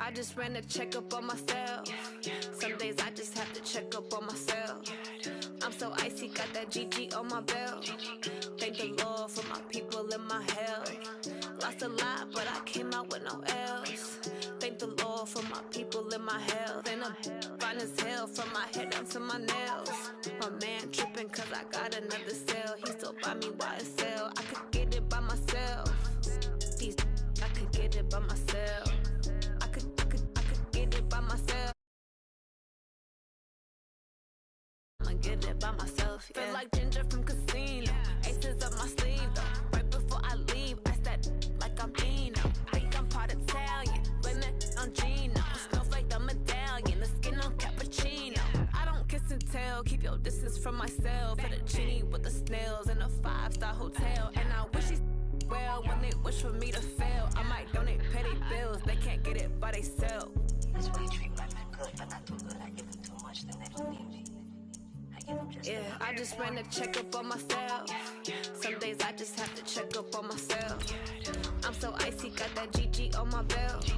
I just ran a checkup on myself. Some days I just have to check up on myself. I'm so icy, got that GG on my belt. Thank the Lord for my people and my health. Lost a lot, but I came out with no L's. Thank the Lord for my people and my health. And I'm fine as hell from my head down to my nails. My man tripping cause I got another cell. He still buy me YSL. I could get it by myself. I could get it by myself. I could get it by myself. I'ma get it by myself, yeah. Feel like Ginger from Casino. Aces up my sleeve, though. Right before I leave, I said like I'm Dino. Think I'm part Italian, blame it on Gino. Snowflake the medallion, the skin on cappuccino. I don't kiss and tell, keep your distance from myself. At a genie with the snails in a 5-star hotel. And I wish he's well when they wish for me to fail. I might donate petty bills, they can't get it by themselves. That's why you treat women good, but not too good. I give them too much, then they don't need me. Yeah, I just ran a checkup on myself. Some days I just have to check up on myself. I'm so icy, got that GG on my belt.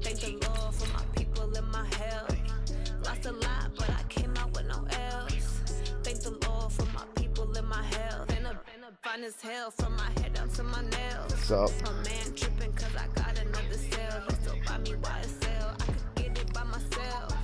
Thank the Lord for my people and my health. Lost a lot, but I came out with no L's. Thank the Lord for my people and my health. And I'm fine as hell from my head down to my nails. What's up? My man tripping cause I got another cell. He still buy me YSL. I could get it by myself.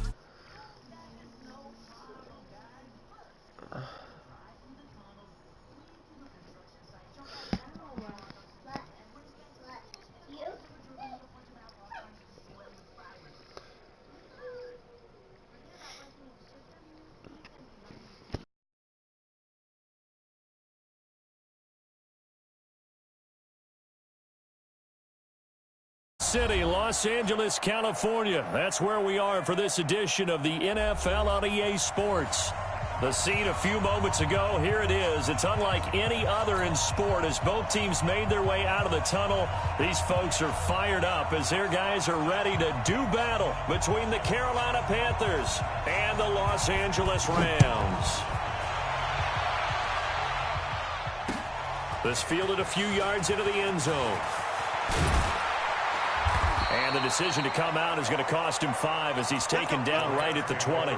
City, Los Angeles, California. That's where we are for this edition of the NFL on EA Sports. The scene a few moments ago, here it is. It's unlike any other in sport as both teams made their way out of the tunnel. These folks are fired up as their guys are ready to do battle between the Carolina Panthers and the Los Angeles Rams. This fielded a few yards into the end zone. And the decision to come out is going to cost him 5 as he's taken down right at the 20.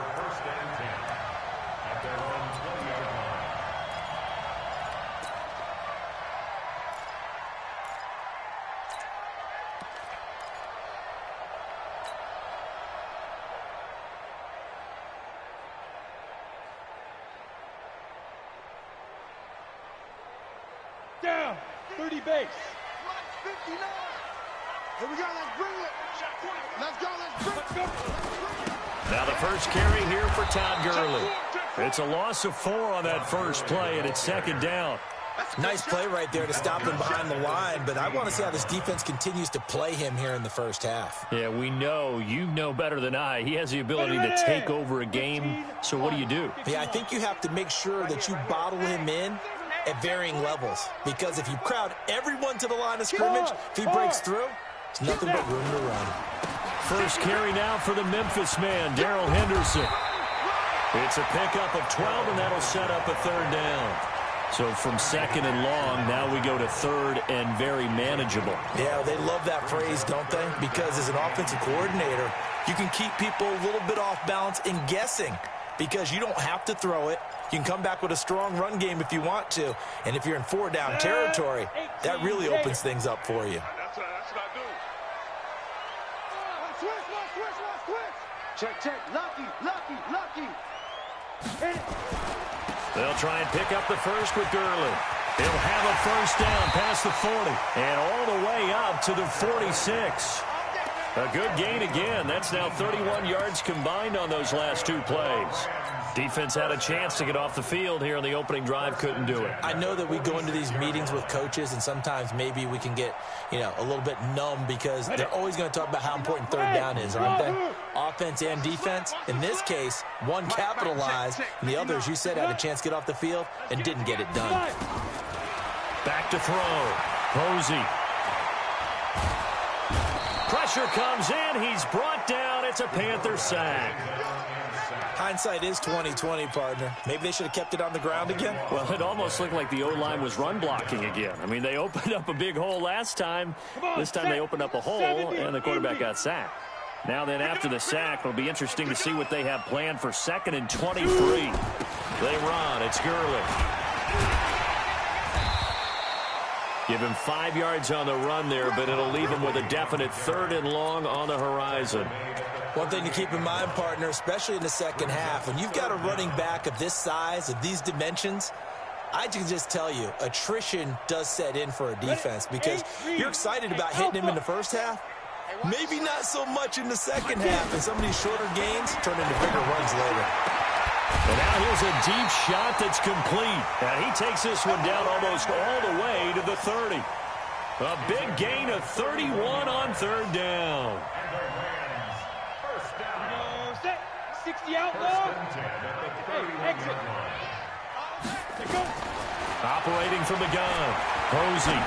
Down, 30 base. 59. Here we go, let's bring it. Let's go, let's bring it. Now the first carry here for Todd Gurley. It's a loss of 4 on that first play, and it's second down. Nice play right there to stop him behind the line, but I want to see how this defense continues to play him here in the first half. Yeah, we know. You know better than I. He has the ability to take over a game, so what do? Yeah, I think you have to make sure that you bottle him in at varying levels, because if you crowd everyone to the line of scrimmage, if he breaks through, it's nothing but room to run. First carry now for the Memphis man, Darrell Henderson. It's a pickup of 12, and that'll set up a third down. So from second and long, now we go to third and very manageable. Yeah, they love that phrase, don't they? Because as an offensive coordinator, you can keep people a little bit off balance and guessing because you don't have to throw it. You can come back with a strong run game if you want to. And if you're in 4-down territory, that really opens things up for you. That's what I do. Switch. Check. Lucky. Hit it. They'll try and pick up the first with Gurley. He'll have a first down past the 40 and all the way up to the 46. A good gain again. That's now 31 yards combined on those last 2 plays. Defense had a chance to get off the field here in the opening drive, couldn't do it. I know that we go into these meetings with coaches, and sometimes maybe we can get, a little bit numb because they're always going to talk about how important third down is, aren't they? Offense and defense. In this case, one capitalized, and the other, as you said, had a chance to get off the field and didn't get it done. Back to throw. Posey. Pressure comes in. He's brought down. It's a Panther sack. Hindsight is 20/20, partner. Maybe they should have kept it on the ground again. Well, it almost looked like the O-line was run blocking again. I mean, they opened up a big hole last time. This time they opened up a hole, and the quarterback got sacked. Now then, after the sack, it'll be interesting to see what they have planned for 2nd and 23. They run. It's Gurley. Give him 5 yards on the run there, but it'll leave him with a definite 3rd and long on the horizon. One thing to keep in mind, partner, especially in the second half, when you've got a running back of this size, of these dimensions, I can just tell you, attrition does set in for a defense because you're excited about hitting him in the first half. Maybe not so much in the second half, and some of these shorter gains turn into bigger runs later. And now here's a deep shot that's complete. And he takes this one down almost all the way to the 30. A big gain of 31 on 3rd down. Set. 60 outlaw. Hey, exit. Go. Operating from the gun. Posey.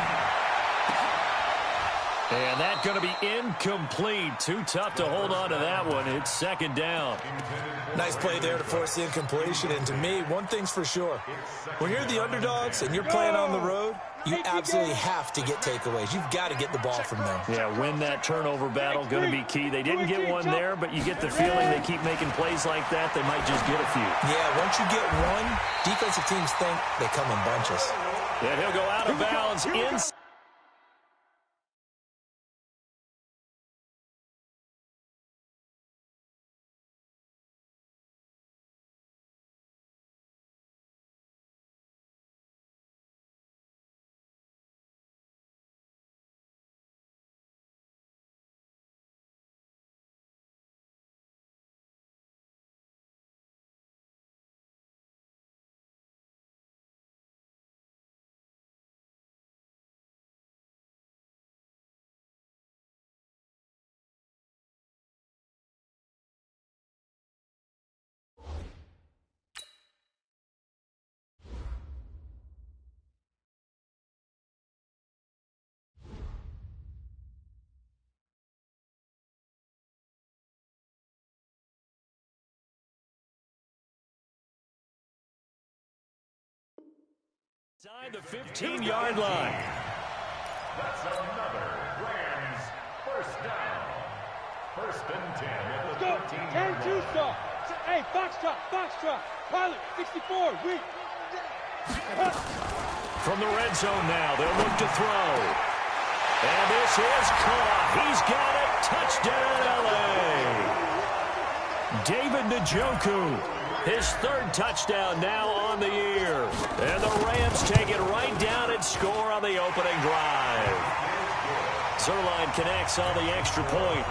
And that's going to be incomplete. Too tough to hold on to that one. It's 2nd down. Nice play there to force the incompletion. And to me, one thing's for sure. When you're the underdogs and you're playing on the road, you absolutely have to get takeaways. You've got to get the ball from them. Yeah, win that turnover battle, going to be key. They didn't get one there, but you get the feeling they keep making plays like that, they might just get a few. Yeah, once you get one, defensive teams think they come in bunches. And he'll go out of bounds inside. Inside the 15-yard line. That's another Rams first down. 1st and 10 at the 15. 10-2 stop. Hey, Foxtrot. Pilot, 64. We. From the red zone now, they'll look to throw. And this is caught. He's got it. Touchdown, L.A. David Njoku. His 3rd touchdown now on the year. And the Rams take it right down and score on the opening drive. Zerline connects on the extra point.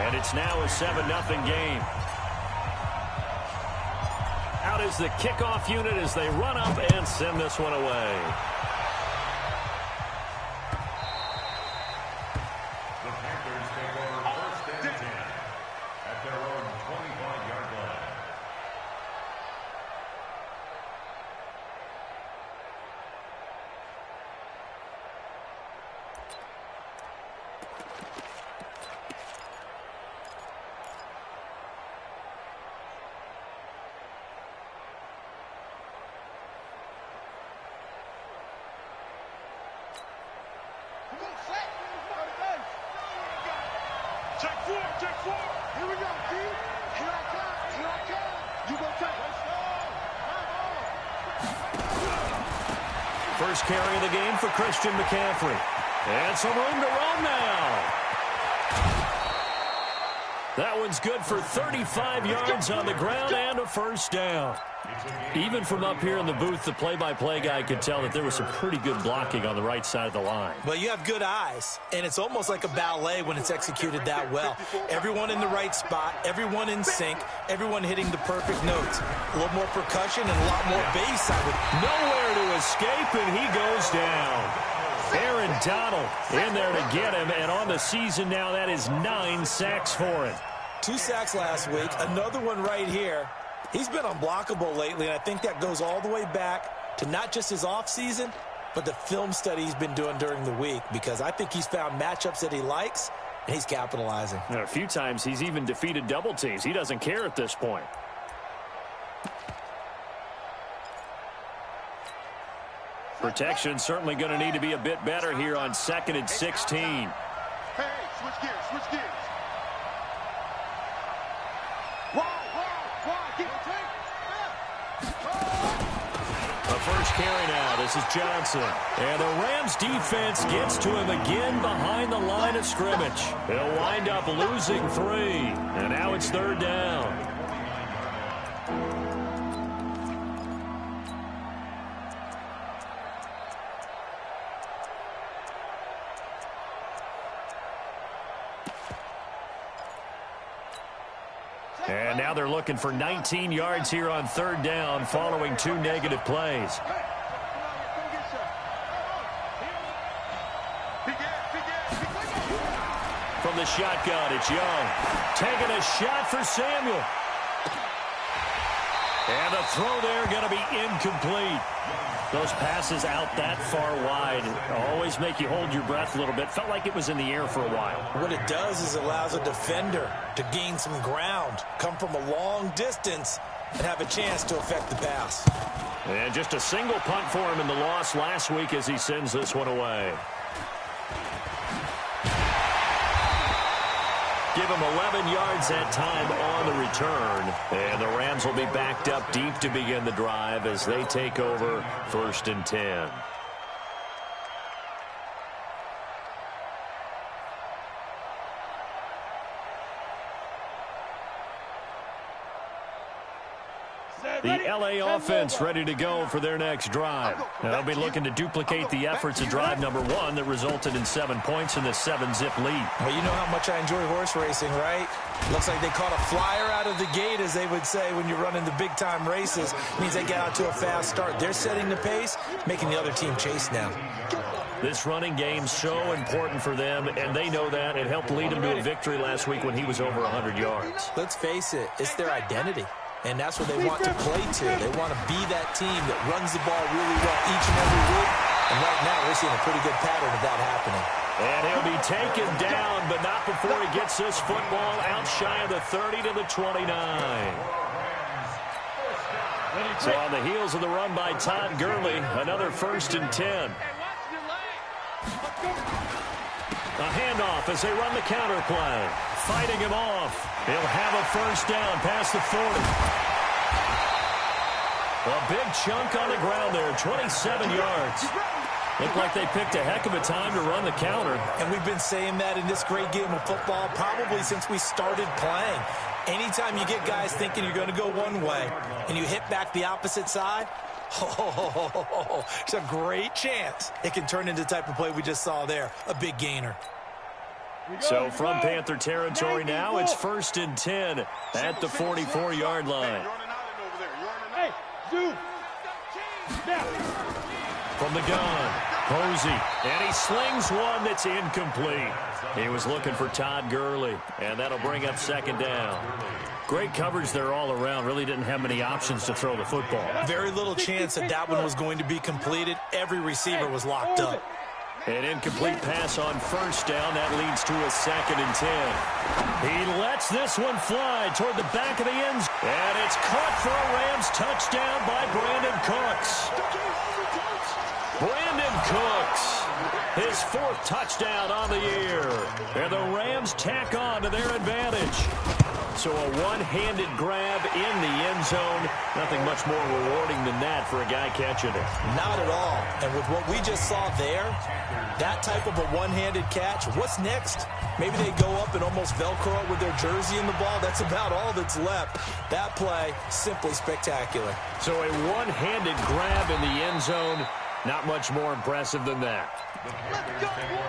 And it's now a 7-0 game. Out is the kickoff unit as they run up and send this one away. The Panthers take over 1st and 10 at their own 25-yard line. Check four. Here we go, D. Here I come. You go take. First carry of the game for Christian McCaffrey. And some room to run now. That one's good for 35 yards on the ground and a 1st down. Even from up here in the booth, the play-by-play guy could tell that there was some pretty good blocking on the right side of the line. Well, you have good eyes, and it's almost like a ballet when it's executed that well. Everyone in the right spot, everyone in sync, everyone hitting the perfect notes. A little more percussion and a lot more bass. Nowhere to escape, and he goes down. Aaron Donald in there to get him, and on the season now, that is 9 sacks for him. 2 sacks last week, another one right here. He's been unblockable lately, and I think that goes all the way back to not just his offseason, but the film study he's been doing during the week, because I think he's found matchups that he likes, and he's capitalizing. And a few times he's even defeated double teams. He doesn't care at this point. Protection certainly going to need to be a bit better here on 2nd and 16. Hey, switch gears. carry now. This is Johnson. And the Rams defense gets to him again behind the line of scrimmage. He'll wind up losing 3. And now it's 3rd down. And now they're looking for 19 yards here on 3rd down following 2 negative plays. From the shotgun, it's Young. Taking a shot for Samuel. And the throw there going to be incomplete. Those passes out that far wide always make you hold your breath a little bit. Felt like it was in the air for a while. What it does is allows a defender to gain some ground, come from a long distance, and have a chance to affect the pass. And just a single punt for him in the loss last week as he sends this one away. Give him 11 yards that time on the return. And the Rams will be backed up deep to begin the drive as they take over 1st and 10. The LA offense ready to go for their next drive. They'll be looking to duplicate the efforts of drive number 1 that resulted in 7 points in the 7-zip lead. Well, you know how much I enjoy horse racing, right? Looks like they caught a flyer out of the gate, as they would say when you're running the big-time races. Means they get out to a fast start. They're setting the pace, making the other team chase now. This running game's so important for them, and they know that. It helped lead them to a victory last week when he was over 100 yards. Let's face it, it's their identity. And that's what they want to play to. They want to be that team that runs the ball really well each and every week. And right now, we're seeing a pretty good pattern of that happening. And he'll be taken down, but not before he gets this football out shy of the 30 to the 29. So on the heels of the run by Todd Gurley, another 1st and 10. A handoff as they run the counter play. Fighting him off. He'll have a 1st down past the 40. A big chunk on the ground there, 27 yards. Looked like they picked a heck of a time to run the counter. And we've been saying that in this great game of football probably since we started playing. Anytime you get guys thinking you're going to go one way and you hit back the opposite side, it's a great chance it can turn into the type of play we just saw there, a big gainer. So from Panther territory now, it's 1st and 10 at the 44-yard line. Hey, Zoo. From the gun, Posey, and he slings one that's incomplete. He was looking for Todd Gurley, and that'll bring up 2nd down. Great coverage there all around. Really didn't have many options to throw the football. Very little chance that one was going to be completed. Every receiver was locked up. An incomplete pass on 1st down. That leads to a 2nd and 10. He lets this one fly toward the back of the end zone. And it's caught for a Rams touchdown by Brandon Cooks. Brandon Cooks, his 4th touchdown on the year. And the Rams tack on to their advantage. So a one-handed grab in the end zone. Nothing much more rewarding than that for a guy catching it. Not at all. And with what we just saw there, that type of a one-handed catch, what's next? Maybe they go up and almost Velcro with their jersey in the ball. That's about all that's left. That play, simply spectacular. So a one-handed grab in the end zone. Not much more impressive than that. Let's go, boy.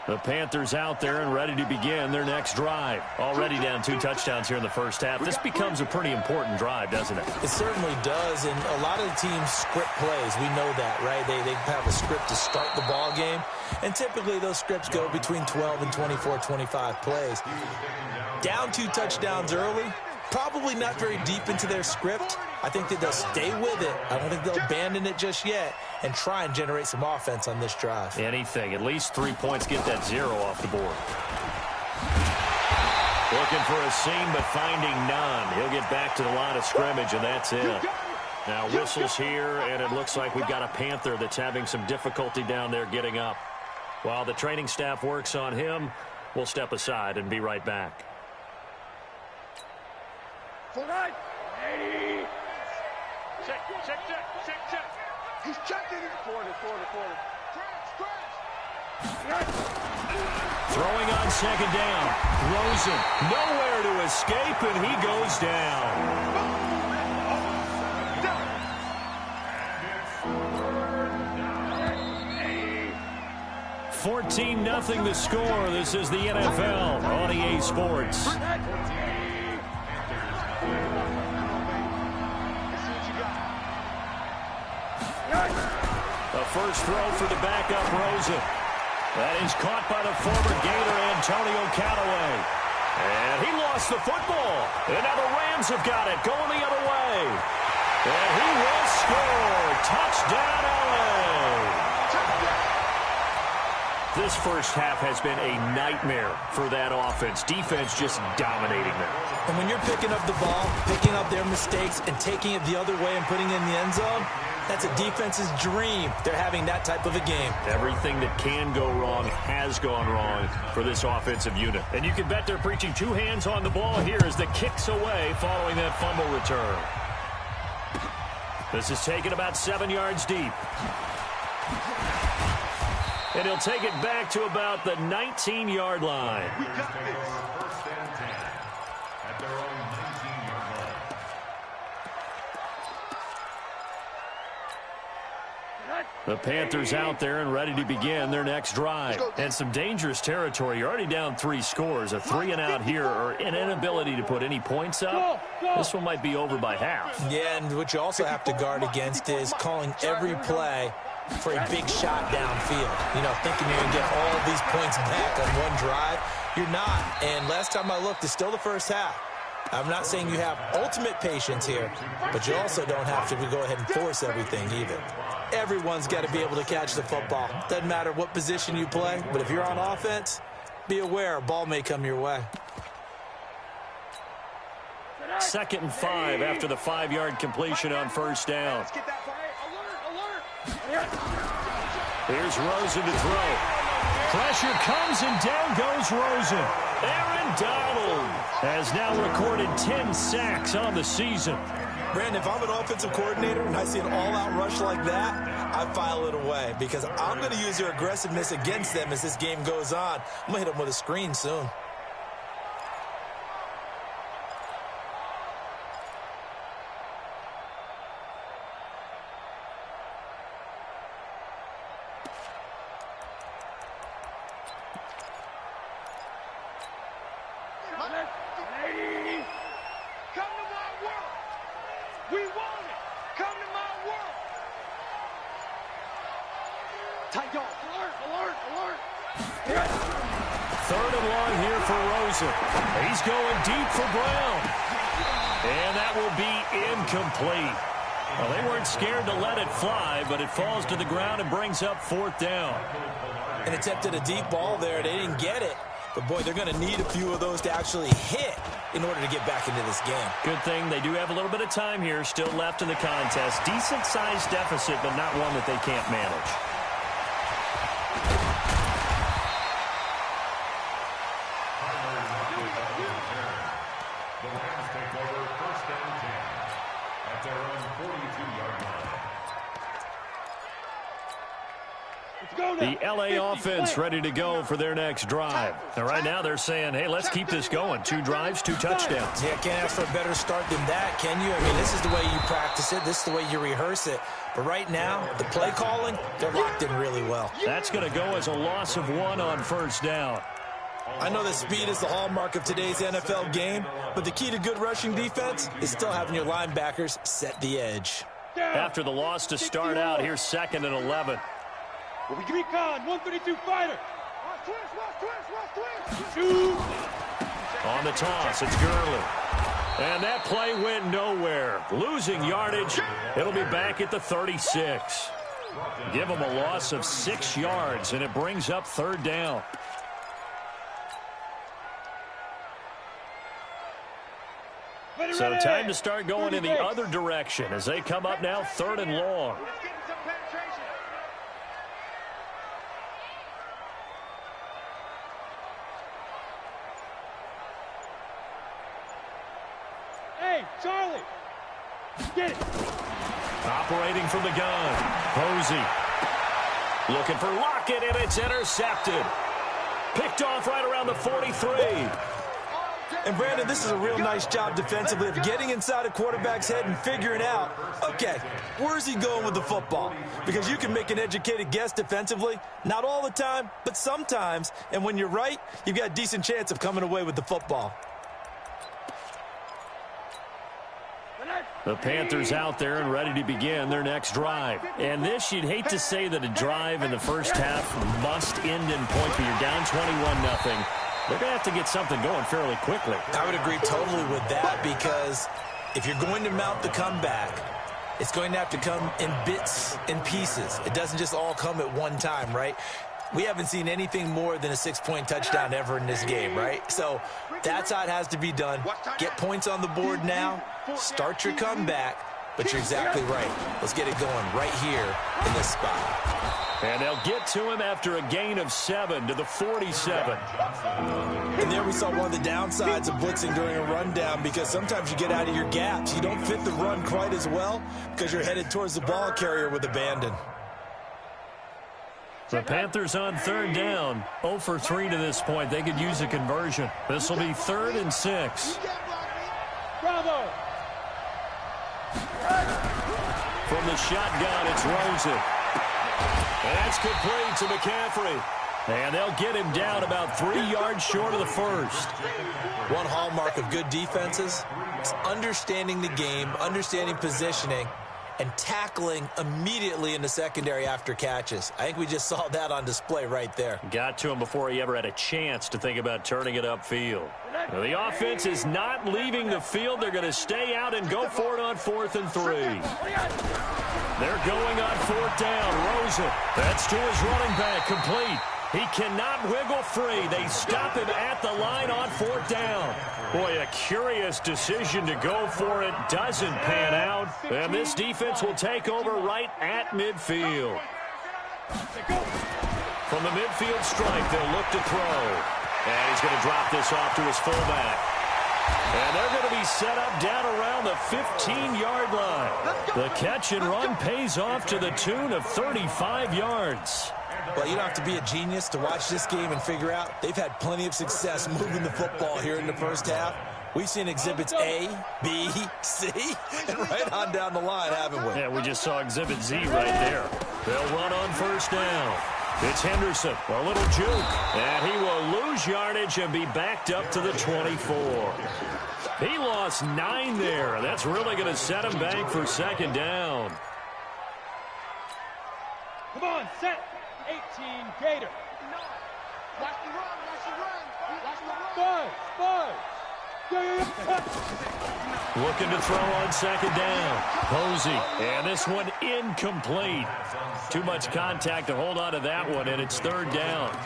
The Panthers out there and ready to begin their next drive. Already down 2 touchdowns here in the first half. This becomes a pretty important drive, doesn't it? It certainly does, and a lot of the teams script plays. We know that, right? They have a script to start the ball game, and typically those scripts go between 12 and 24, 25 plays. Down 2 touchdowns early, probably not very deep into their script. I think that they'll stay with it. I don't think they'll abandon it just yet and try and generate some offense on this drive. Anything. At least 3 points, get that 0 off the board. Looking for a seam, but finding none. He'll get back to the line of scrimmage, and that's it. Now whistles here, and it looks like we've got a Panther that's having some difficulty down there getting up. While the training staff works on him, We'll step aside and be right back. Check. He's checking it. Corner. Throwing on second down. Rosen nowhere to escape, and he goes down. 14-0 the score. This is the NFL on EA Sports. The first throw for the backup Rosen. That is caught by the former Gator Antonio Callaway. And he lost the football. And now the Rams have got it, going the other way. And he will score. Touchdown, LA. This first half has been a nightmare for that offense. Defense just dominating them. And when you're picking up the ball, picking up their mistakes, and taking it the other way and putting it in the end zone, that's a defense's dream. They're having that type of a game. Everything that can go wrong has gone wrong for this offensive unit. And you can bet they're preaching two hands on the ball here as the kick's away following that fumble return. This is taken about 7 yards deep. And he'll take it back to about the 19-yard line. We got this. First and 10 at their own 19-yard line. The Panthers out there and ready to begin their next drive. And some dangerous territory. You're already down 3 scores. A 3-and-out here or an inability to put any points up. This one might be over by half. Yeah, and what you also have to guard against is calling every play for a big shot downfield. You know, thinking you're going to get all of these points back on one drive. You're not. And last time I looked, it's still the first half. I'm not saying you have ultimate patience here, but you also don't have to go ahead and force everything either. Everyone's got to be able to catch the football. Doesn't matter what position you play, but if you're on offense, be aware a ball may come your way. 2nd and 5 after the 5-yard completion on first down. Here's Rosen to throw. Pressure comes and down goes Rosen. Aaron Donald has now recorded 10 sacks on the season. Brandon, if I'm an offensive coordinator and I see an all-out rush like that, I file it away because I'm going to use their aggressiveness against them as this game goes on. I'm going to hit them with a screen soon. Third and long here for Rosen. He's going deep for Brown. And that will be incomplete. Well, they weren't scared to let it fly, but it falls to the ground and brings up 4th down. And attempted a deep ball there. They didn't get it. But, boy, they're going to need a few of those to actually hit in order to get back into this game. Good thing they do have a little bit of time here still left in the contest. Decent-sized deficit, but not one that they can't manage. The Rams take over 1st and 10 at their own 42-yard line. The LA offense ready to go for their next drive. And right now they're saying, hey, let's keep this going. 2 drives, 2 touchdowns. Yeah, can't ask for a better start than that, can you? I mean, this is the way you practice it. This is the way you rehearse it. But right now, the play calling, they're locked in really well. That's going to go as a loss of 1 on first down. I know that speed is the hallmark of today's NFL game, but the key to good rushing defense is still having your linebackers set the edge. After the loss to start out, here's 2nd and 11. Well, we can recon 132 fighter. Shoot. On the toss, it's Gurley. And that play went nowhere. Losing yardage. It'll be back at the 36. Give them a loss of 6 yards, and it brings up 3rd down. So time to start going in the other direction as they come up now 3rd and long. Hey, Charlie! Get it! Operating from the gun. Posey. Looking for Lockett, and it's intercepted. Picked off right around the 43. And, Brandon, this is a real nice job defensively of getting inside a quarterback's head and figuring out, okay, where's he going with the football? Because you can make an educated guess defensively, not all the time, but sometimes. And when you're right, you've got a decent chance of coming away with the football. The Panthers out there and ready to begin their next drive. And this, you'd hate to say that a drive in the first half must end in point, but you're down 21-0. They're going to have to get something going fairly quickly. I would agree totally with that, because if you're going to mount the comeback, it's going to have to come in bits and pieces. It doesn't just all come at one time, right? We haven't seen anything more than a 6-point touchdown ever in this game, right? So that's how it has to be done. Get points on the board now, start your comeback, but you're exactly right. Let's get it going right here in this spot. And they'll get to him after a gain of 7 to the 47. And there we saw one of the downsides of blitzing during a rundown, because sometimes you get out of your gaps. You don't fit the run quite as well because you're headed towards the ball carrier with abandon. The Panthers on third down, 0 for 3 to this point. They could use a conversion. This will be 3rd and 6. Bravo! From the shotgun, it's Rosen. That's complete to McCaffrey. And they'll get him down about 3 yards short of the first. One hallmark of good defenses is understanding the game, understanding positioning, and tackling immediately in the secondary after catches. I think we just saw that on display right there. Got to him before he ever had a chance to think about turning it upfield. Now, the offense is not leaving the field. They're going to stay out and go for it on 4th and 3. They're going on 4th down. Rosen. That's to his running back. Complete. He cannot wiggle free. They stop him at the line on 4th down. Boy, a curious decision to go for it. Doesn't pan out. And this defense will take over right at midfield. From the midfield stripe, they'll look to throw. And he's going to drop this off to his fullback. And they're going to be set up down around the 15-yard line. The catch and run pays off to the tune of 35 yards. Well, you don't have to be a genius to watch this game and figure out they've had plenty of success moving the football here in the first half. We've seen exhibits A, B, C, and right on down the line, haven't we? Yeah, we just saw exhibit Z right there. They'll run on 1st down. It's Henderson, a little juke, and he will lose yardage and be backed up to the 24. He lost 9 there. That's really going to set him back for 2nd down. Come on, set. 18, Gator. Watch the run, watch the run. Watch the Buzz, run. buzz. Looking to throw on 2nd down. Posey, and this one incomplete. Too much contact to hold on to that one, and it's 3rd down.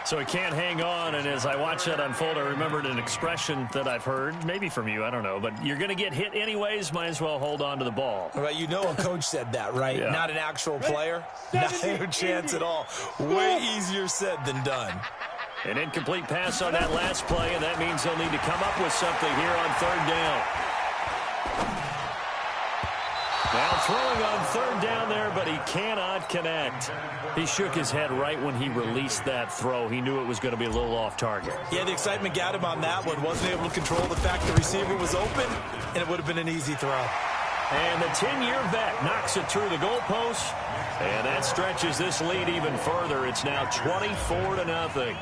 So he can't hang on, and as I watch that unfold, I remembered an expression that I've heard, maybe from you, I don't know, but you're going to get hit anyways, might as well hold on to the ball. Right, you know a coach said that, right? Yeah. Not an actual player. Not a chance at all. Way easier said than done. An incomplete pass on that last play, and that means they'll need to come up with something here on 3rd down. Now throwing on 3rd down there, but he cannot connect. He shook his head right when he released that throw. He knew it was going to be a little off target. Yeah, the excitement got him on that one. Wasn't able to control the fact the receiver was open, and it would have been an easy throw. And the 10-year vet knocks it through the goalpost, and that stretches this lead even further. It's now 24-0.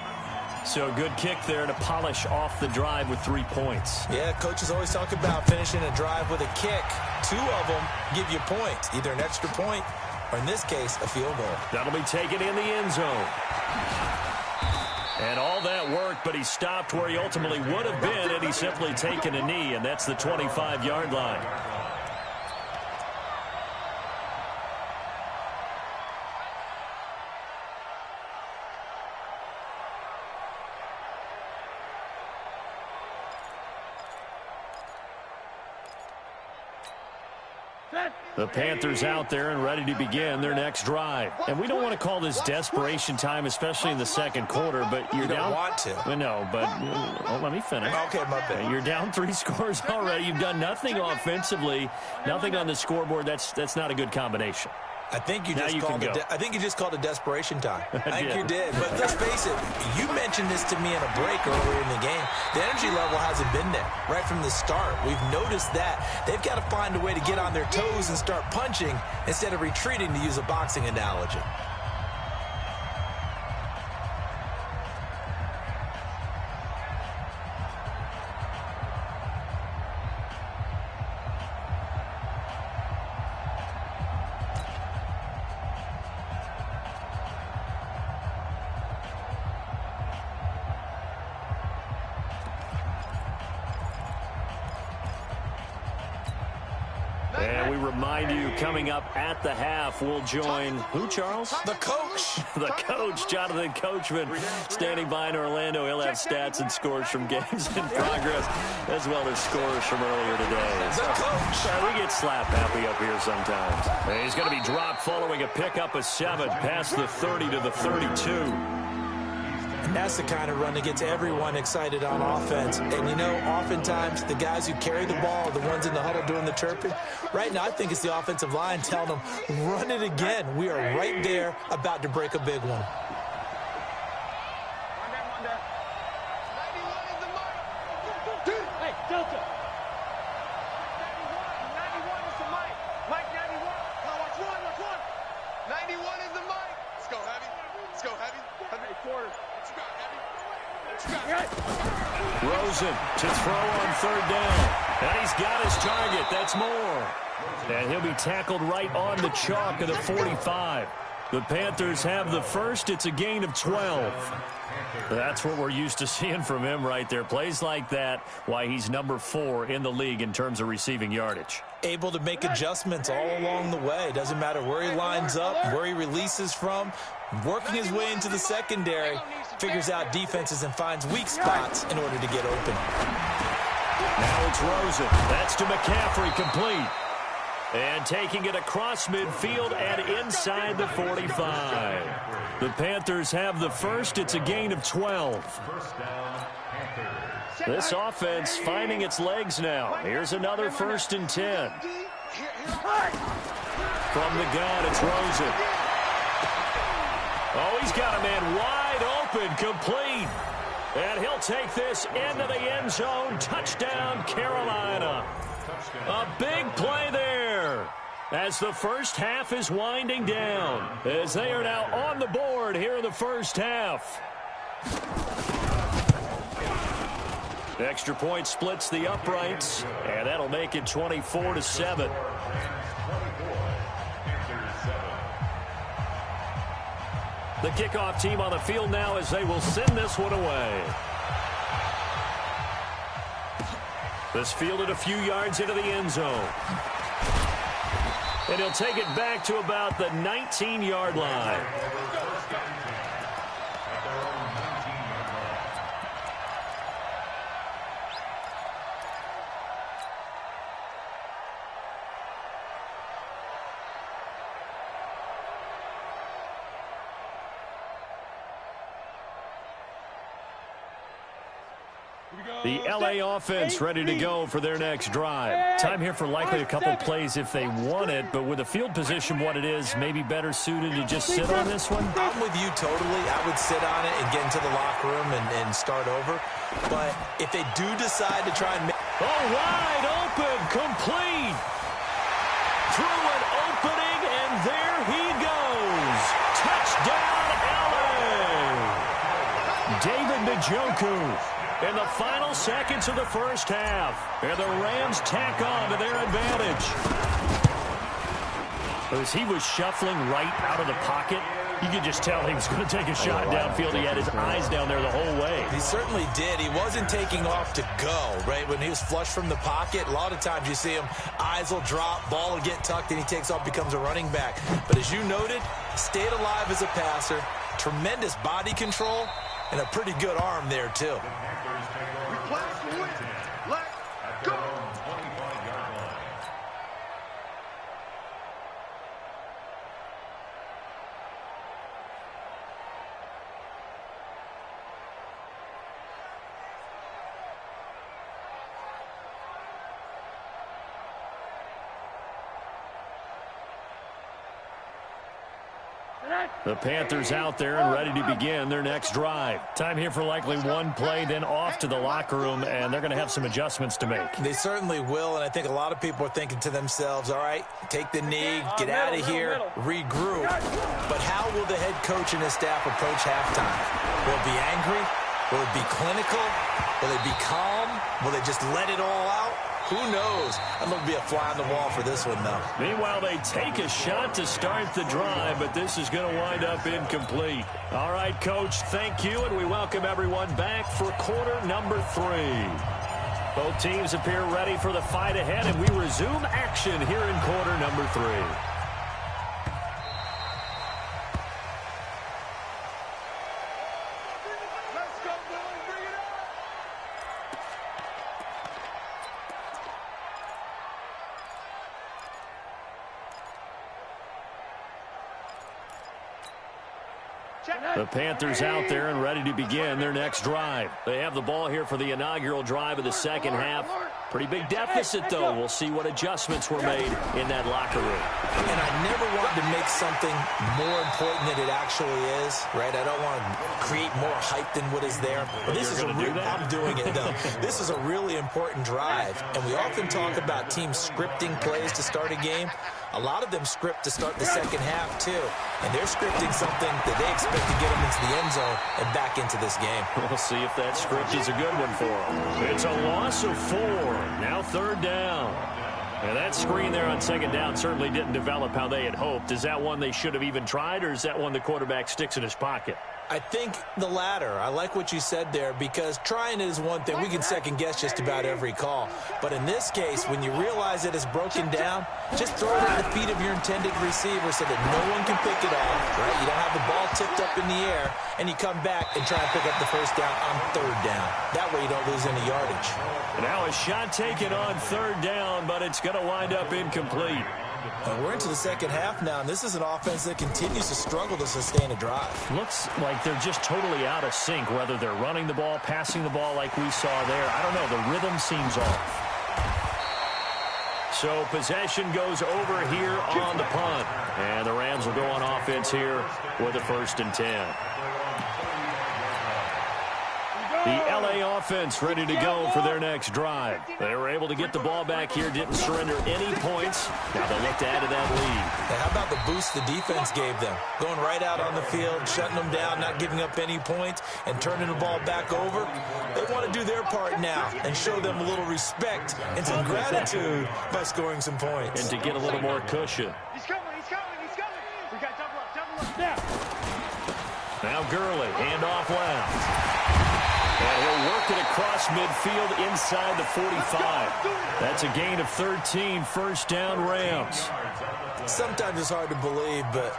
So a good kick there to polish off the drive with 3 points. Yeah, coaches always talk about finishing a drive with a kick. 2 of them give you points, either an extra point or, in this case, a field goal. That'll be taken in the end zone. And all that worked, but he stopped where he ultimately would have been, and he's simply taken a knee, and that's the 25-yard line. The Panthers out there and ready to begin their next drive. And we don't want to call this desperation time, especially in the second quarter, but you're down. You don't want to. No, but let me finish. Okay, my bad. You're down 3 scores already. You've done nothing offensively, nothing on the scoreboard. That's not a good combination. I think you just called it desperation time. I think you did. But let's face it, you mentioned this to me in a break earlier in the game. The energy level hasn't been there right from the start. We've noticed that. They've got to find a way to get on their toes and start punching instead of retreating, to use a boxing analogy. And we remind you, coming up at the half, we'll join who, Charles? The coach. The coach, Jonathan Coachman, standing by in Orlando. He'll have stats and scores from games in progress, as well as scores from earlier today. The coach. We get slap happy up here sometimes. And he's going to be dropped following a pickup of 7, past the 30 to the 32. And that's the kind of run that gets everyone excited on offense. And, you know, oftentimes the guys who carry the ball are the ones in the huddle doing the chirping. Right now, I think it's the offensive line telling them, run it again. We are right there about to break a big one. Hey, Delta. 91 is the mic. Mike 91. Now watch one. 91 is the mic. Let's go, Heavy. Let's go, Heavy. Heavy quarter. What you got, Heavy? What you got? Rosen to throw on 3rd down. And he's got his target. That's Moore. And he'll be tackled right on the chalk of the 45. The Panthers have the first. It's a gain of 12. That's what we're used to seeing from him right there. Plays like that, why he's number 4 in the league in terms of receiving yardage. Able to make adjustments all along the way. Doesn't matter where he lines up, where he releases from. Working his way into the secondary, figures out defenses and finds weak spots in order to get open. Now it's Rosen. That's to McCaffrey, complete. And taking it across midfield and inside the 45. The Panthers have the first. It's a gain of 12. This offense finding its legs now. Here's another 1st and 10. From the gun, it's Rosen. Oh, he's got a man wide open, complete. And he'll take this into the end zone. Touchdown, Carolina. A big play there as the first half is winding down, as they are now on the board here in the first half. Extra point splits the uprights, and that'll make it 24-7. The kickoff team on the field now as they will send this one away. This fielded a few yards into the end zone. And he'll take it back to about the 19-yard line. The L.A. offense ready to go for their next drive. Time here for likely a couple plays if they want it, but with the field position what it is, maybe better suited to just sit on this one? I'm with you totally. I would sit on it and get into the locker room and start over. But if they do decide to try and make... Oh, wide open, complete. Through an opening, and there he goes. Touchdown, L.A. David Njoku. In the final seconds of the first half, and the Rams tack on to their advantage. As he was shuffling right out of the pocket, you could just tell he was going to take a shot downfield. He had his eyes down there the whole way. He certainly did. He wasn't taking off to go, right? When he was flush from the pocket, a lot of times you see him, eyes will drop, ball will get tucked, and he takes off, becomes a running back. But as you noted, stayed alive as a passer, tremendous body control, and a pretty good arm there, too. The Panthers out there and ready to begin their next drive. Time here for likely one play, then off to the locker room, and they're going to have some adjustments to make. They certainly will, and I think a lot of people are thinking to themselves, all right, take the knee, get out of here, regroup. But how will the head coach and his staff approach halftime? Will it be angry? Will it be clinical? Will it be calm? Will they just let it all out? Who knows? I'm going to be a fly on the wall for this one, though. Meanwhile, they take a shot to start the drive, but this is going to wind up incomplete. All right, Coach, thank you, and we welcome everyone back for quarter number 3. Both teams appear ready for the fight ahead, and we resume action here in quarter number 3. The Panthers out there and ready to begin their next drive. They have the ball here for the inaugural drive of the second half. Pretty big deficit, though. We'll see what adjustments were made in that locker room. And I never want to make something more important than it actually is, right? I don't want to create more hype than what is there. But this is I'm doing it, though. This is a really important drive. And we often talk about teams scripting plays to start a game. A lot of them script to start the second half, too. And they're scripting something that they expect to get them into the end zone and back into this game. We'll see if that script is a good one for them. It's a loss of 4. Now third down. And that screen there on second down certainly didn't develop how they had hoped. Is that one they should have even tried, or is that one the quarterback sticks in his pocket? I think the latter. I like what you said there, because trying it is one thing. We can second guess just about every call. But in this case, when you realize it is broken down, just throw it at the feet of your intended receiver so that no one can pick it off, right? You don't have the ball tipped up in the air, and you come back and try and pick up the first down on third down. That way you don't lose any yardage. And now a shot taken on third down, but it's going to wind up incomplete. We're into the second half now, and this is an offense that continues to struggle to sustain a drive. Looks like they're just totally out of sync, whether they're running the ball, passing the ball like we saw there. I don't know. The rhythm seems off. So possession goes over here on the punt. And the Rams will go on offense here with a 1st and 10. The L.A. offense ready to go for their next drive. They were able to get the ball back here, didn't surrender any points. Now they look to add to that lead. And how about the boost the defense gave them? Going right out on the field, shutting them down, not giving up any points, and turning the ball back over. They want to do their part now and show them a little respect and some gratitude by scoring some points. And to get a little more cushion. He's coming, he's coming, he's coming. We got double up now. Now Gurley, handoff left. And he'll work it across midfield inside the 45. That's a gain of 13, 1st down Rams. Sometimes it's hard to believe, but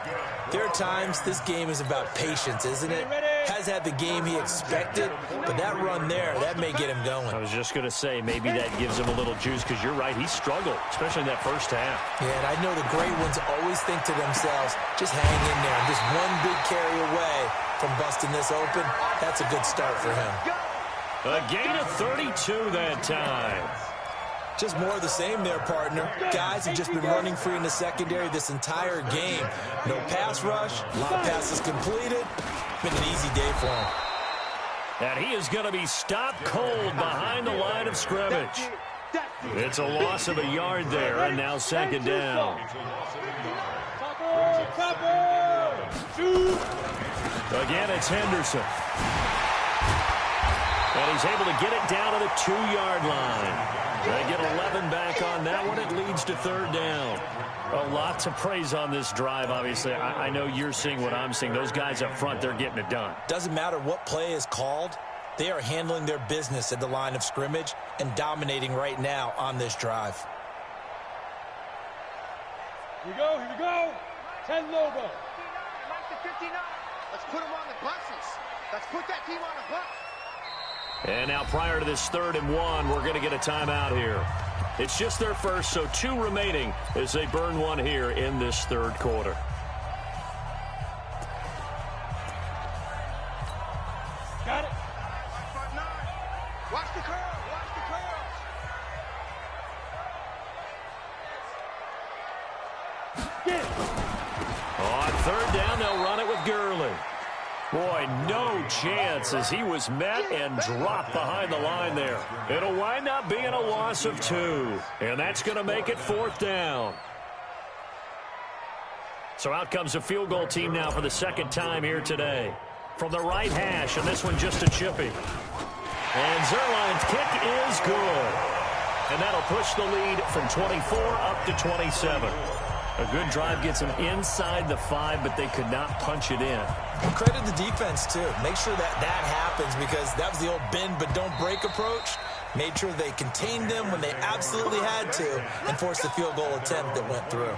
there are times this game is about patience, isn't it? Has had the game he expected, but that run there, that may get him going. I was just going to say, maybe that gives him a little juice, because you're right, he struggled, especially in that first half. Yeah, and I know the great ones always think to themselves, just hang in there. Just one big carry away from busting this open. That's a good start for him. A gain of 32 that time. Just more of the same there, partner. Guys have just been running free in the secondary this entire game. No pass rush, a lot of passes completed. Been an easy day for him. And he is going to be stopped cold behind the line of scrimmage. It's a loss of a yard there, and now second down. Again, it's Henderson. And he's able to get it down to the 2-yard line. They get 11 back on that one. It leads to third down. A lot to praise on this drive, obviously. I know you're seeing what I'm seeing. Those guys up front, they're getting it done. Doesn't matter what play is called. They are handling their business at the line of scrimmage and dominating right now on this drive. Here we go. 10 Lobo. Mark the 59. Let's put them on the buses. Let's put that team on the bus. And now prior to this 3rd and 1, we're going to get a timeout here. It's just their first, so 2 remaining as they burn one here in this 3rd quarter. Got it. Watch the curl. Watch the curl. Get it. On third down, they'll run it with Gurley. Boy, no chance as he was met and dropped behind the line there. It'll wind up being a loss of 2, and that's going to make it 4th down. So out comes a field goal team now for the second time here today. From the right hash, and this one just a chippy. And Zuerlein's kick is good. And that'll push the lead from 24 up to 27. A good drive gets them inside the 5, but they could not punch it in. Credit the defense, too. Make sure that happens because that was the old bend but don't break approach. Made sure they contained them when they absolutely had to and forced the field goal attempt that went through.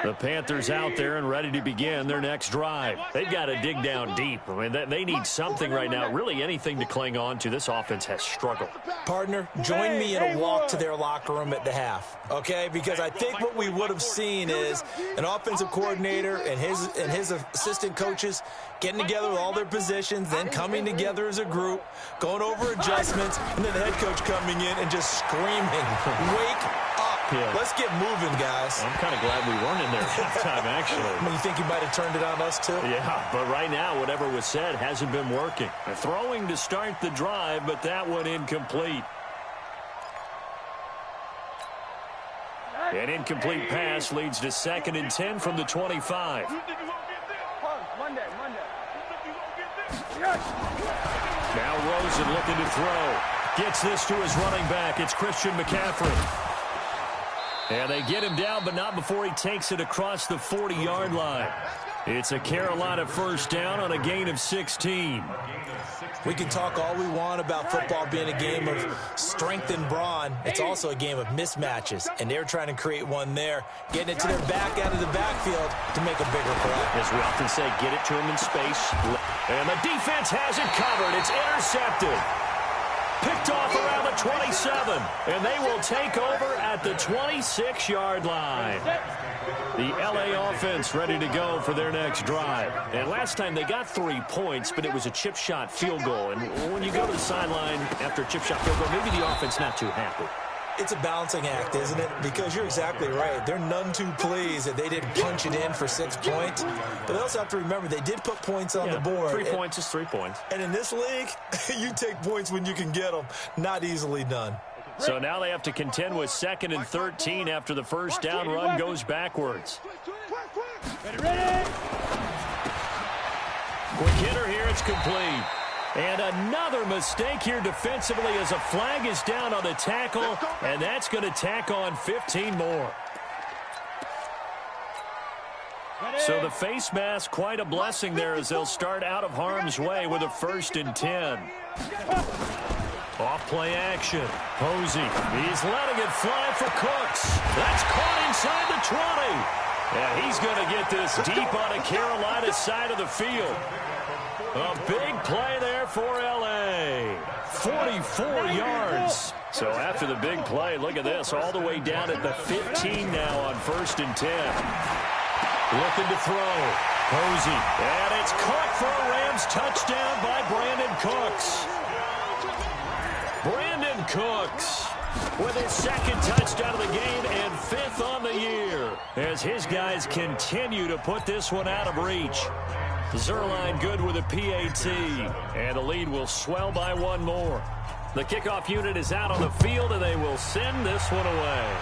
The Panthers out there and ready to begin their next drive. They've got to dig down deep. I mean, they need something right now, really anything to cling on to. This offense has struggled. Partner, join me in a walk to their locker room at the half, okay? Because I think what we would have seen is an offensive coordinator and his assistant coaches getting together with all their positions, then coming together as a group, going over adjustments, and then the head coach coming in and just screaming, wake up. Yeah. Let's get moving, guys. I'm kind of glad we weren't in there at halftime, actually. You think he might have turned it on us, too? Yeah, but right now, whatever was said hasn't been working. Throwing to start the drive, but that one incomplete. An incomplete pass leads to 2nd and 10 from the 25. Now Rosen looking to throw. Gets this to his running back. It's Christian McCaffrey. And they get him down, but not before he takes it across the 40-yard line. It's a Carolina first down on a gain of 16. We can talk all we want about football being a game of strength and brawn. It's also a game of mismatches, and they're trying to create one there, getting it to their back out of the backfield to make a bigger play. As we often say, get it to him in space. And the defense has it covered. It's intercepted. Picked off around the 27, and they will take over at the 26-yard line. The LA offense ready to go for their next drive. And last time they got 3 points, but it was a chip shot field goal. And when you go to the sideline after a chip shot field goal, maybe the offense not too happy. It's a balancing act, isn't it? Because you're exactly right. They're none too pleased that they didn't punch it in for 6 points. But they also have to remember they did put points on the board. 3 points is 3 points. And in this league, you take points when you can get them. Not easily done. So now they have to contend with 2nd and 13 after the first down run goes backwards. Ready. Quick hitter here, it's complete. And another mistake here defensively as a flag is down on the tackle, and that's going to tack on 15 more. So the face mask, quite a blessing there as they'll start out of harm's way with a 1st and 10. Off play action. Posey, he's letting it fly for Cooks. That's caught inside the 20. And he's going to get this deep on the Carolina side of the field. A big play there for L.A. 44 yards. So after the big play, look at this, all the way down at the 15 now on 1st and 10. Looking to throw. Posey. And it's caught for a Rams touchdown by Brandon Cooks. Brandon Cooks with his 2nd touchdown of the game and 5th on the year as his guys continue to put this one out of reach. Zuerlein good with a PAT, and the lead will swell by 1 more. The kickoff unit is out on the field, and they will send this one away.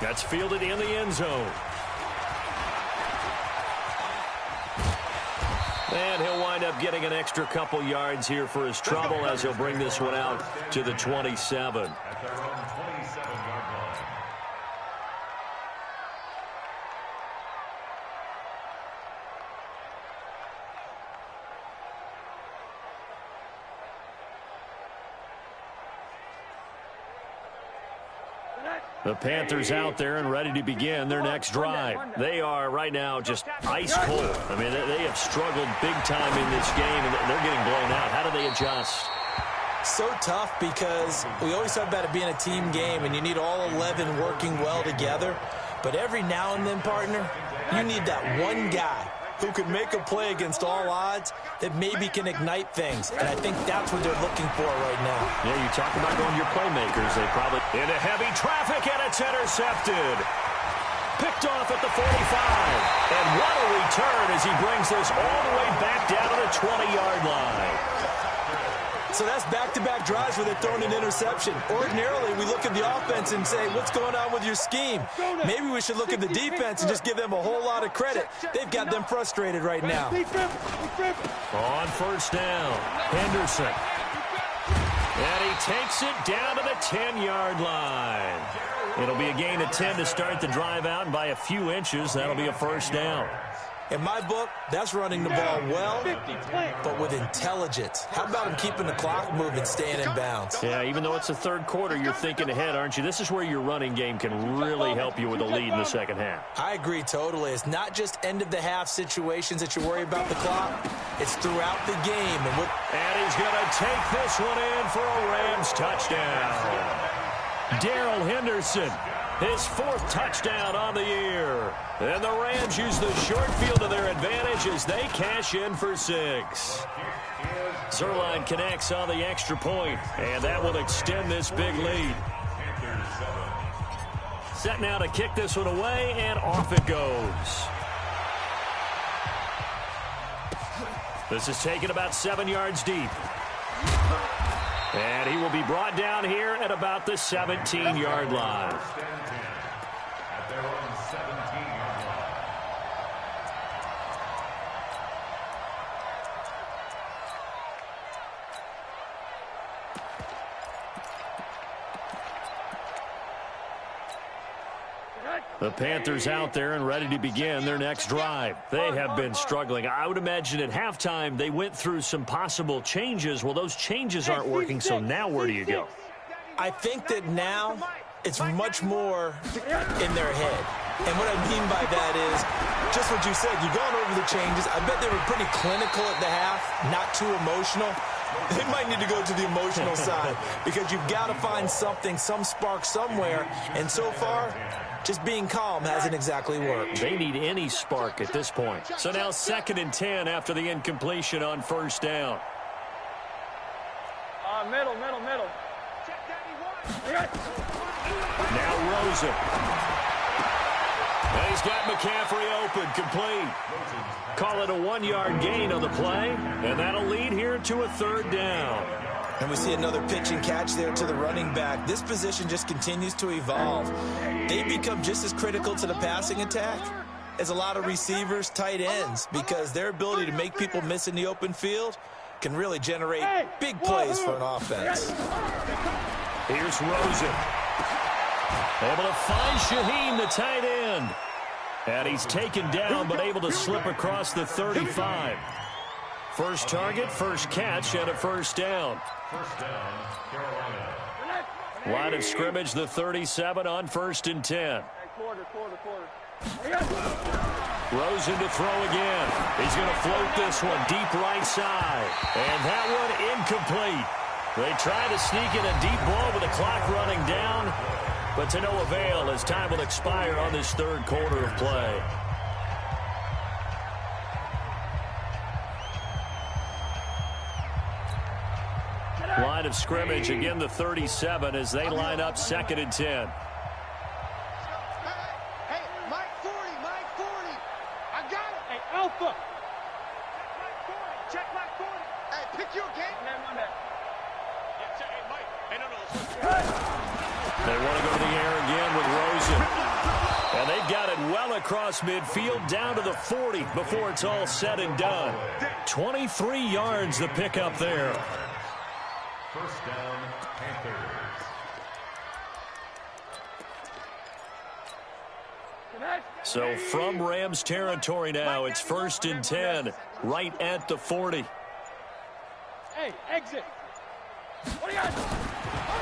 That's fielded in the end zone. And he'll wind up getting an extra couple yards here for his trouble as he'll bring this one out to the 27. The Panthers out there and ready to begin their next drive. They are right now just ice cold. I mean, they have struggled big time in this game, and they're getting blown out. How do they adjust? So tough because we always talk about it being a team game, and you need all 11 working well together. But every now and then, partner, you need that one guy who can make a play against all odds that maybe can ignite things. And I think that's what they're looking for right now. Yeah, you talk about going to your playmakers. They probably into heavy traffic, and it's intercepted. Picked off at the 45. And what a return as he brings this all the way back down to the 20-yard line. So that's back-to-back drives where they're throwing an interception. Ordinarily, we look at the offense and say, what's going on with your scheme? Maybe we should look at the defense and just give them a whole lot of credit. They've got them frustrated right now. On first down, Henderson. And he takes it down to the 10-yard line. It'll be a gain of 10 to start the drive out, and by a few inches, that'll be a first down. In my book, that's running the ball well, but with intelligence. How about him keeping the clock moving, staying in bounds? Yeah, even though it's the third quarter, you're thinking ahead, aren't you? This is where your running game can really help you with a lead in the second half. I agree totally. It's not just end-of-the-half situations that you worry about the clock. It's throughout the game. And he's going to take this one in for a Rams touchdown. Darrell Henderson, his fourth touchdown on the year. And the Rams use the short field to their advantage as they cash in for 6. Zerline connects on the extra point, and that will extend this big lead. Set now to kick this one away, and off it goes. This is taken about 7 yards deep. And he will be brought down here at about the 17-yard line. At their own 17-yard line. The Panthers out there and ready to begin their next drive. They have been struggling. I would imagine at halftime they went through some possible changes. Well, those changes aren't working, so now where do you go? I think that now it's much more in their head. And what I mean by that is just what you said. You've gone over the changes. I bet they were pretty clinical at the half, not too emotional. They might need to go to the emotional side because you've got to find something, some spark somewhere. And so far, just being calm hasn't exactly worked. They need any spark at this point. So now 2nd and 10 after the incompletion on first down. Middle. Now Rosen. And he's got McCaffrey open, complete. Call it a 1-yard gain on the play, and that'll lead here to a 3rd down. And we see another pitch and catch there to the running back. This position just continues to evolve. They become just as critical to the passing attack as a lot of receivers, tight ends, because their ability to make people miss in the open field can really generate big plays for an offense. Here's Rosen. Able to find Shaheen, the tight end. And he's taken down, but able to slip across the 35. First target, first catch, and a first down. First down, Carolina. Line of scrimmage, the 37 on 1st and 10. Quarter. Rosen to throw again. He's going to float this one deep right side. And that one incomplete. They try to sneak in a deep ball with the clock running down, but to no avail as time will expire on this 3rd quarter of play. Line of scrimmage, again the 37 as they line up 2nd and 10. Hey, Mike 40. I got it. Hey, Alpha. Check Mike 40. Hey, pick your game. They want to go to the air again with Rosen. And they've got it well across midfield down to the 40 before it's all said and done. 23 yards the pickup there. First down, Panthers. So from Rams territory now, it's 1st and 10, right at the 40. Hey, exit. What do you got?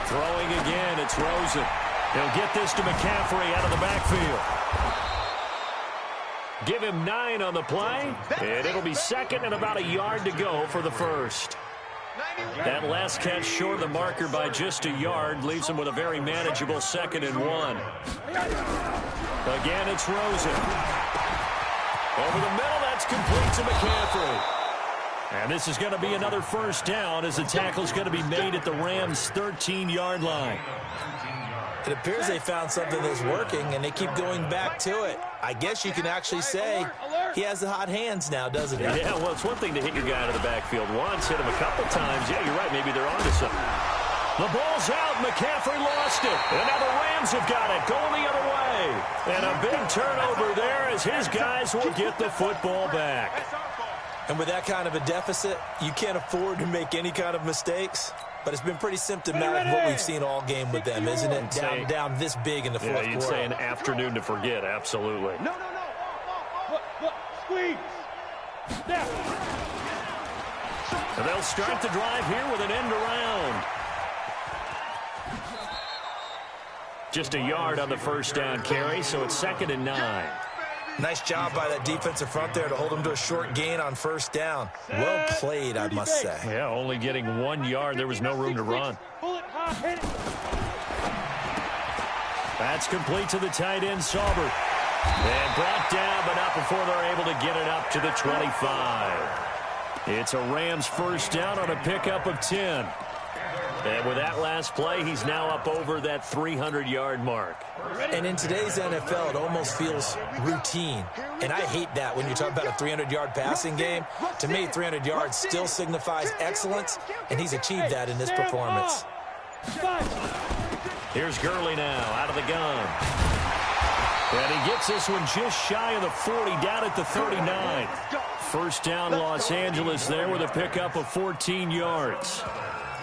Throwing again, it's Rosen. He'll get this to McCaffrey out of the backfield. Give him 9 on the play, and it'll be 2nd and about a yard to go for the first. That last catch short of the marker by just a yard leaves him with a very manageable 2nd and 1. Again, it's Rosen. Over the middle, that's complete to McCaffrey. And this is going to be another first down as the tackle's going to be made at the Rams' 13-yard line. It appears they found something that's working, and they keep going back to it. I guess you can actually say he has the hot hands now, doesn't he? Yeah, well, it's one thing to hit your guy out of the backfield once, hit him a couple times. Yeah, you're right. Maybe they're onto something. The ball's out. McCaffrey lost it. And now the Rams have got it. Going the other way. And a big turnover there as his guys will get the football back. And with that kind of a deficit, you can't afford to make any kind of mistakes. But it's been pretty symptomatic of what we've seen all game with them, isn't it? Down this big in the fourth quarter. You'd say an afternoon to forget, absolutely. No. Look, squeeze. Now. So they'll start the drive here with an end around. Just a yard on the first down carry, so it's 2nd and 9. Nice job by that defensive front there to hold them to a short gain on first down. Well played, I must say. Yeah, only getting 1 yard. There was no room to run. That's complete to the tight end, Sauber. And brought down, but not before they're able to get it up to the 25. It's a Rams first down on a pickup of 10. And with that last play, he's now up over that 300-yard mark. And in today's NFL, it almost feels routine. And I hate that when you talk about a 300-yard passing game. To me, 300 yards still signifies excellence, and he's achieved that in this performance. Here's Gurley now out of the gun. And he gets this one just shy of the 40, down at the 39. First down, Los Angeles there with a pickup of 14 yards.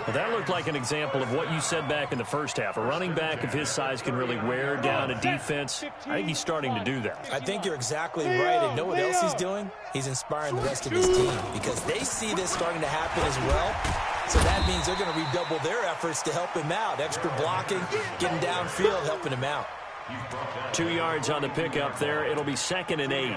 Well, that looked like an example of what you said back in the first half. A running back of his size can really wear down a defense. I think he's starting to do that. I think you're exactly right. And know what else he's doing? He's inspiring the rest of his team because they see this starting to happen as well. So that means they're going to redouble their efforts to help him out. Extra blocking, getting downfield, helping him out. 2 yards on the pickup there. It'll be 2nd and 8.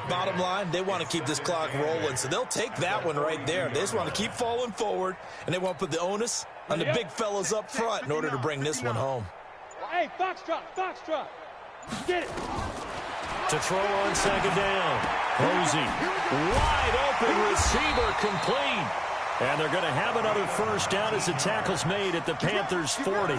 Bottom line, they want to keep this clock rolling, so they'll take that one right there. They just want to keep falling forward, and they want to put the onus on the big fellas up front in order to bring this one home. Hey, foxtrot. Get it. To throw on 2nd down. Posey, wide open receiver, complete. And they're going to have another first down as the tackle's made at the Panthers' 40.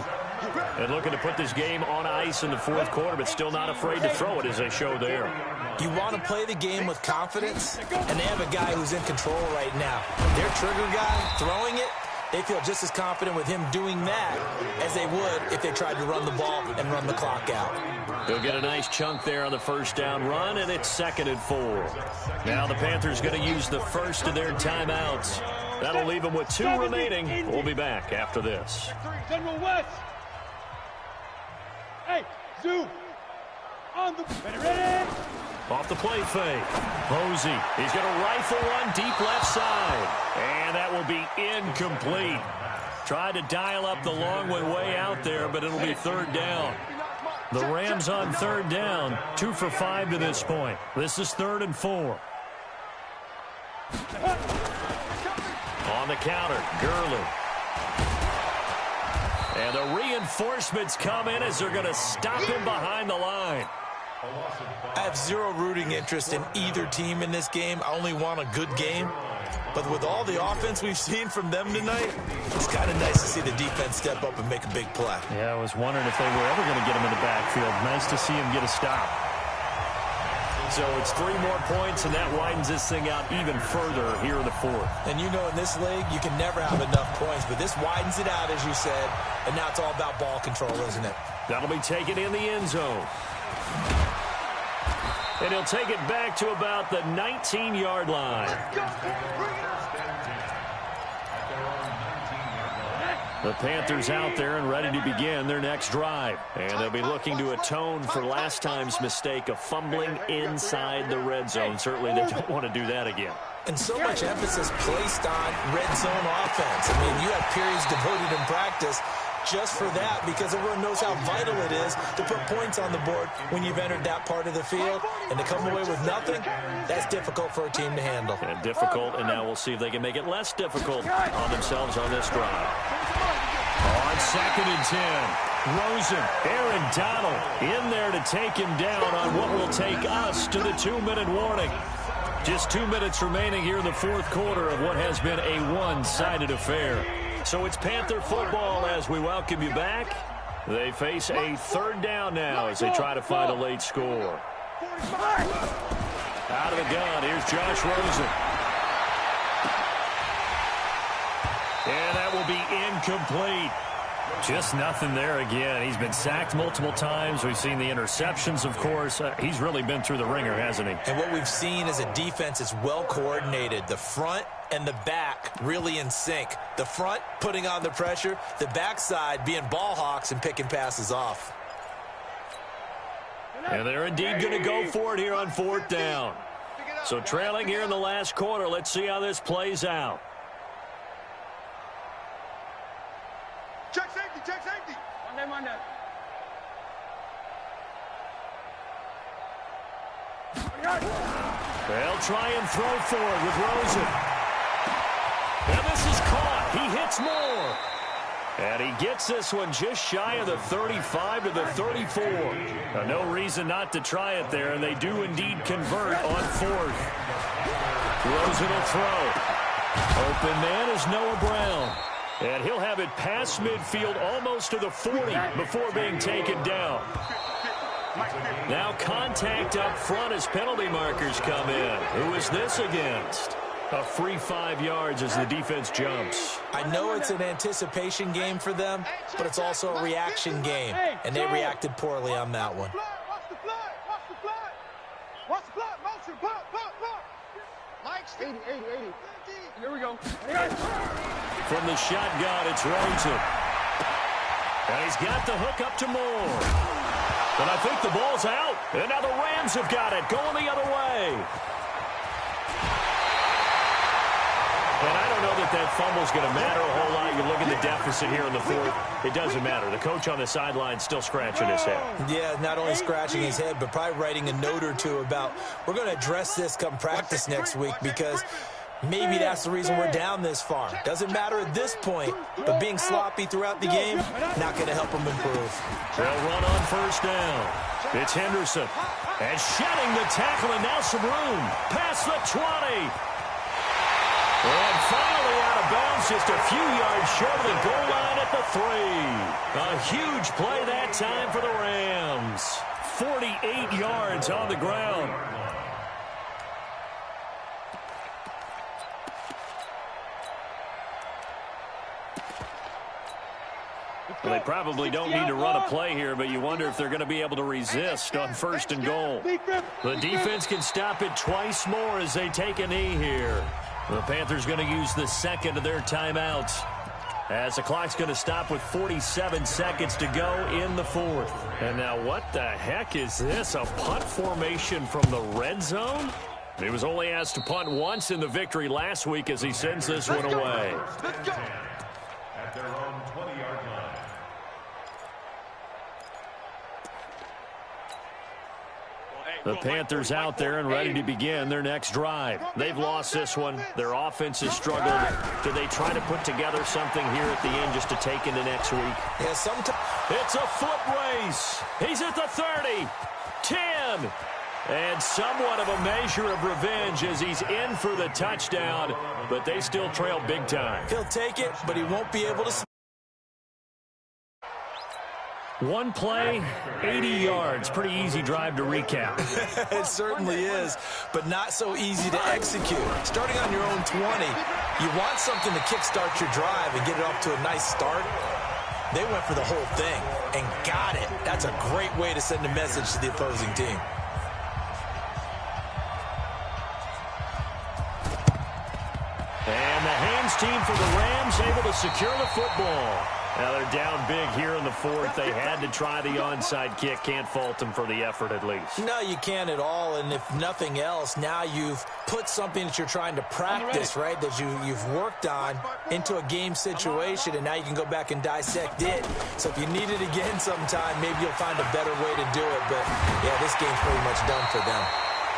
And looking to put this game on ice in the fourth quarter, but still not afraid to throw it as they show there. You want to play the game with confidence, and they have a guy who's in control right now. Their trigger guy throwing it, they feel just as confident with him doing that as they would if they tried to run the ball and run the clock out. They'll get a nice chunk there on the first down run, and it's 2nd and 4. Now the Panthers going to use the first of their timeouts. That'll leave them with 2 remaining. We'll be back after this. General West. Hey, Zoo. On the ready. Off the play fake. Posey. He's going to rifle one deep left side. And that will be incomplete. Tried to dial up the long one way out there, but it'll be 3rd down. The Rams on 3rd down. 2 for 5 to this point. This is 3rd and 4. On the counter, Gurley. And the reinforcements come in as they're going to stop him behind the line. I have zero rooting interest in either team in this game. I only want a good game. But with all the offense we've seen from them tonight, it's kind of nice to see the defense step up and make a big play. Yeah, I was wondering if they were ever going to get him in the backfield. Nice to see him get a stop. So it's 3 more points, and that widens this thing out even further here in the fourth. And you know in this league, you can never have enough points, but this widens it out, as you said, and now it's all about ball control, isn't it? That'll be taken in the end zone. And he'll take it back to about the 19-yard line. The Panthers out there and ready to begin their next drive. And they'll be looking to atone for last time's mistake of fumbling inside the red zone. Certainly they don't want to do that again. And so much emphasis placed on red zone offense. I mean, you have periods devoted in practice just for that because everyone knows how vital it is to put points on the board when you've entered that part of the field. And to come away with nothing, that's difficult for a team to handle. And difficult, and now we'll see if they can make it less difficult on themselves on this drive. On 2nd and 10. Rosen, Aaron Donald in there to take him down on what will take us to the 2-minute warning. Just 2 minutes remaining here in the fourth quarter of what has been a one-sided affair. So it's Panther football as we welcome you back. They face a third down now as they try to find a late score. Out of the gun, here's Josh Rosen. And that will be incomplete. Just nothing there again. He's been sacked multiple times. We've seen the interceptions, of course. He's really been through the ringer, hasn't he? And what we've seen is a defense that's well coordinated. The front and the back really in sync. The front putting on the pressure, the backside being ball hawks and picking passes off. And they're indeed going to go for it here on fourth down. So trailing here in the last quarter. Let's see how this plays out. Check safety, check safety. Monday. They'll try and throw for it with Rosen. And this is caught. He hits more. And he gets this one just shy of the 35 to the 34. Now, no reason not to try it there, and they do indeed convert on fourth. Rosen will throw. Open man is Noah Brown. And he'll have it past midfield almost to the 40 before being taken down. Now contact up front as penalty markers come in. Who is this against? A free 5 yards as the defense jumps. I know it's an anticipation game for them, but it's also a reaction game, and they reacted poorly on that one. Watch the fly. Watch the fly. Motion. Pop. Mike's 80. Here we go. From the shotgun, it's Rosen. And he's got the hook up to Moore. But I think the ball's out. And now the Rams have got it, going the other way. And I don't know that fumble's going to matter a whole lot. You look at the deficit here in the fourth. It doesn't matter. The coach on the sideline still scratching his head. Yeah, not only scratching his head, but probably writing a note or two about, we're going to address this come practice next week because maybe that's the reason we're down this far. Doesn't matter at this point, but being sloppy throughout the game, not going to help them improve. They'll run on first down. It's Henderson. And shedding the tackle, and now some room. Past the 20. And finally out of bounds, just a few yards short of the goal line at the 3. A huge play that time for the Rams. 48 yards on the ground. Well, they probably don't need to run a play here, but you wonder if they're going to be able to resist on first and goal. The defense can stop it twice more as they take a knee here. The Panthers going to use the second of their timeouts as the clock's going to stop with 47 seconds to go in the fourth. And now what the heck is this? A punt formation from the red zone? He was only asked to punt once in the victory last week as he sends this one away. Let's go. At their own 20-yard line. The Panthers out there and ready to begin their next drive. They've lost this one. Their offense has struggled. Do they try to put together something here at the end just to take into next week? Yeah, It's a foot race. He's at the 30, 10, and somewhat of a measure of revenge as he's in for the touchdown, but they still trail big time. He'll take it, but he won't be able to. One play, 80 yards. Pretty easy drive to recap. It certainly is, but not so easy to execute. Starting on your own 20, you want something to kickstart your drive and get it off to a nice start. They went for the whole thing and got it. That's a great way to send a message to the opposing team. And the hands team for the Rams able to secure the football. Now they're down big here in the fourth. They had to try the onside kick. Can't fault them for the effort at least. No, you can't at all. And if nothing else, now you've put something that you're trying to practice, right, that you've worked on into a game situation, and now you can go back and dissect it. So if you need it again sometime, maybe you'll find a better way to do it. But, yeah, this game's pretty much done for them.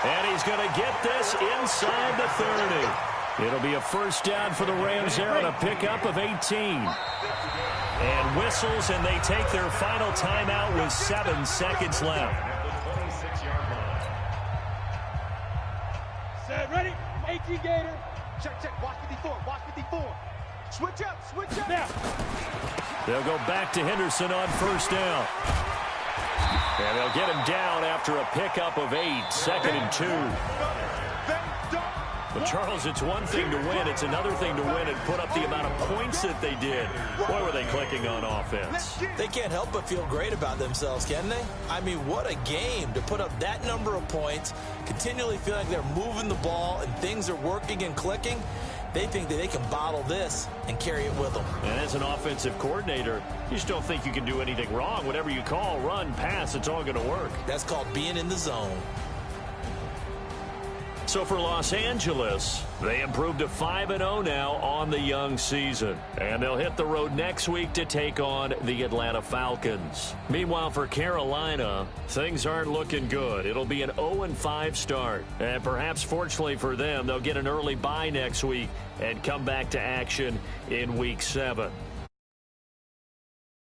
And he's going to get this inside the 30. It'll be a first down for the Rams there on a pickup of 18. And whistles, and they take their final timeout with 7 seconds left. Set, ready? 18 Gator. Check, check. Watch 54. Watch 54. Switch up. Switch up. Now. They'll go back to Henderson on first down. And they'll get him down after a pickup of 8, 2nd and 2. But, Charles, it's one thing to win. It's another thing to win and put up the amount of points that they did. Boy, were they clicking on offense. They can't help but feel great about themselves, can they? I mean, what a game to put up that number of points, continually feel like they're moving the ball and things are working and clicking. They think that they can bottle this and carry it with them. And as an offensive coordinator, you just don't think you can do anything wrong. Whatever you call, run, pass, it's all going to work. That's called being in the zone. So for Los Angeles, they improved to 5-0 now on the young season. And they'll hit the road next week to take on the Atlanta Falcons. Meanwhile, for Carolina, things aren't looking good. It'll be an 0-5 start. And perhaps fortunately for them, they'll get an early bye next week and come back to action in Week 7.